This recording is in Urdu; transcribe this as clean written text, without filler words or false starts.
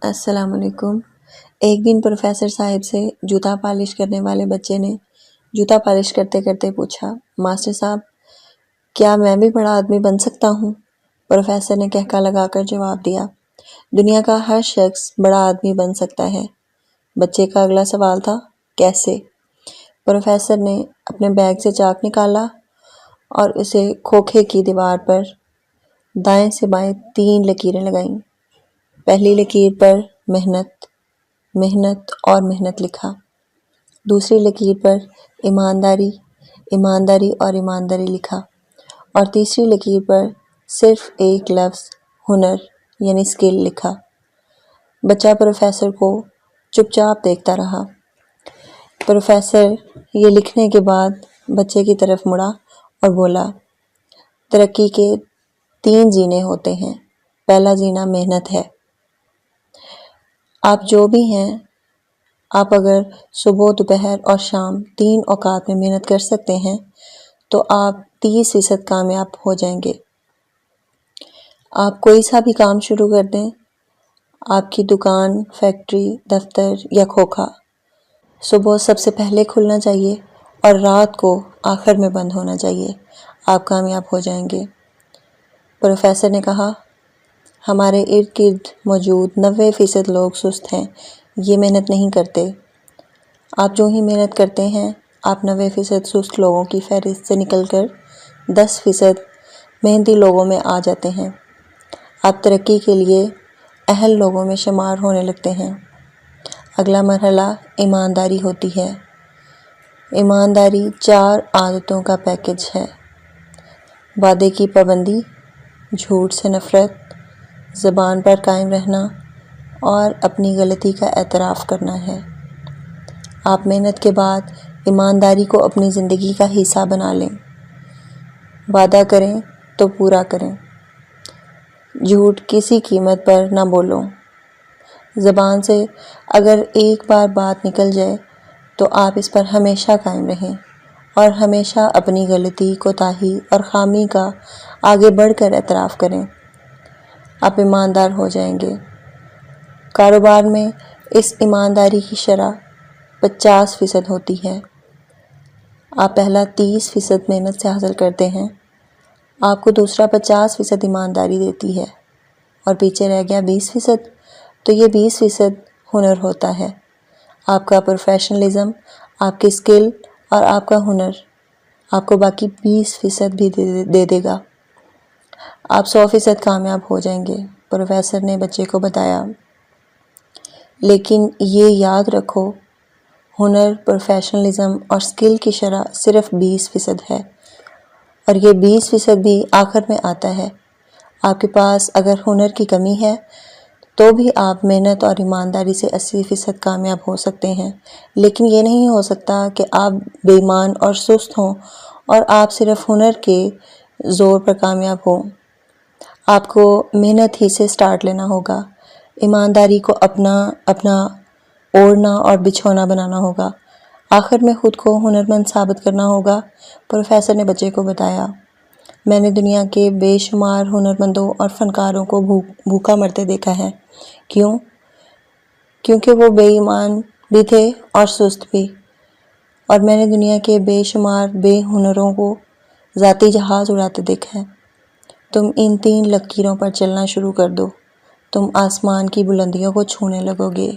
السلام علیکم۔ ایک دن پروفیسر صاحب سے جوتا پالش کرنے والے بچے نے جوتا پالش کرتے کرتے پوچھا، ماسٹر صاحب کیا میں بھی بڑا آدمی بن سکتا ہوں؟ پروفیسر نے کہکا لگا کر جواب دیا، دنیا کا ہر شخص بڑا آدمی بن سکتا ہے۔ بچے کا اگلا سوال تھا، کیسے؟ پروفیسر نے اپنے بیگ سے چاک نکالا اور اسے کھوکھے کی دیوار پر دائیں سے بائیں 3 لکیریں لگائیں۔ پہلی لکیر پر محنت، محنت اور محنت لکھا۔ دوسری لکیر پر ایمانداری، ایمانداری اور ایمانداری لکھا، اور تیسری لکیر پر صرف ایک لفظ ہنر یعنی اسکل لکھا۔ بچہ پروفیسر کو چپ چاپ دیکھتا رہا۔ پروفیسر یہ لکھنے کے بعد بچے کی طرف مڑا اور بولا، ترقی کے 3 زینے ہوتے ہیں، پہلا زینہ محنت ہے۔ آپ جو بھی ہیں، آپ اگر صبح، دوپہر اور شام 3 اوقات میں محنت کر سکتے ہیں تو آپ 30% کامیاب ہو جائیں گے۔ آپ کوئی سا بھی کام شروع کر دیں، آپ کی دکان، فیکٹری، دفتر یا کھوکھا، صبح سب سے پہلے کھلنا چاہیے اور رات کو آخر میں بند ہونا چاہیے، آپ کامیاب ہو جائیں گے۔ پروفیسر نے کہا، ہمارے ارد گرد موجود 90% لوگ سست ہیں، یہ محنت نہیں کرتے۔ آپ جو ہی محنت کرتے ہیں، آپ 90% سست لوگوں کی فہرست سے نکل کر 10% محنتی لوگوں میں آ جاتے ہیں۔ آپ ترقی کے لیے اہل لوگوں میں شمار ہونے لگتے ہیں۔ اگلا مرحلہ ایمانداری ہوتی ہے۔ ایمانداری 4 عادتوں کا پیکج ہے۔ وعدے کی پابندی، جھوٹ سے نفرت، زبان پر قائم رہنا اور اپنی غلطی کا اعتراف کرنا ہے۔ آپ محنت کے بعد ایمانداری کو اپنی زندگی کا حصہ بنا لیں۔ وعدہ کریں تو پورا کریں۔ جھوٹ کسی قیمت پر نہ بولو۔ زبان سے اگر ایک بار بات نکل جائے تو آپ اس پر ہمیشہ قائم رہیں اور ہمیشہ اپنی غلطی، کوتاہی اور خامی کا آگے بڑھ کر اعتراف کریں۔ آپ ایماندار ہو جائیں گے۔ کاروبار میں اس ایمانداری کی شرح 50% ہوتی ہے۔ آپ پہلا 30% محنت سے حاصل کرتے ہیں، آپ کو دوسرا 50% ایمانداری دیتی ہے، اور پیچھے رہ گیا 20%، تو یہ 20% ہنر ہوتا ہے۔ آپ کا پروفیشنلزم، آپ کی اسکل اور آپ کا ہنر آپ کو باقی 20% بھی دے دے گا۔ آپ 100% کامیاب ہو جائیں گے، پروفیسر نے بچے کو بتایا۔ لیکن یہ یاد رکھو، ہنر، پروفیشنلزم اور اسکل کی شرح صرف 20% ہے، اور یہ 20% بھی آخر میں آتا ہے۔ آپ کے پاس اگر ہنر کی کمی ہے تو بھی آپ محنت اور ایمانداری سے 80% کامیاب ہو سکتے ہیں، لیکن یہ نہیں ہو سکتا کہ آپ بے ایمان اور سست ہوں اور آپ صرف ہنر کے زور پر کامیاب ہوں۔ آپ کو محنت ہی سے سٹارٹ لینا ہوگا، ایمانداری کو اپنا اوڑھنا اور بچھونا بنانا ہوگا، آخر میں خود کو ہنرمند ثابت کرنا ہوگا۔ پروفیسر نے بچے کو بتایا، میں نے دنیا کے بے شمار ہنرمندوں اور فنکاروں کو بھوکا مرتے دیکھا ہے۔ کیوں؟ کیونکہ وہ بے ایمان بھی تھے اور سست بھی، اور میں نے دنیا کے بے شمار بے ہنروں کو ذاتی جہاز اڑاتے دیکھا ہے۔ تم ان 3 لکیروں پر چلنا شروع کر دو، تم آسمان کی بلندیوں کو چھونے لگو گے۔